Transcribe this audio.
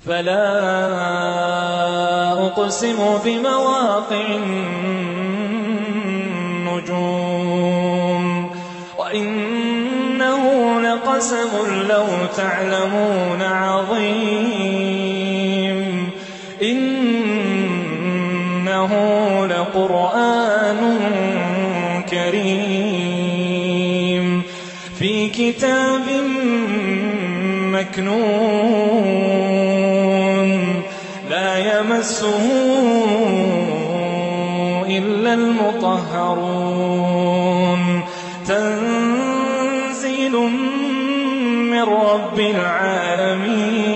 فلا أقسم بمواقع النجوم وإنه لقسم لو تعلمون عظيم إنه لقرآن كريم في كتاب مكنون لا يمسه إلا المطهرون تنزيل من رب العالمين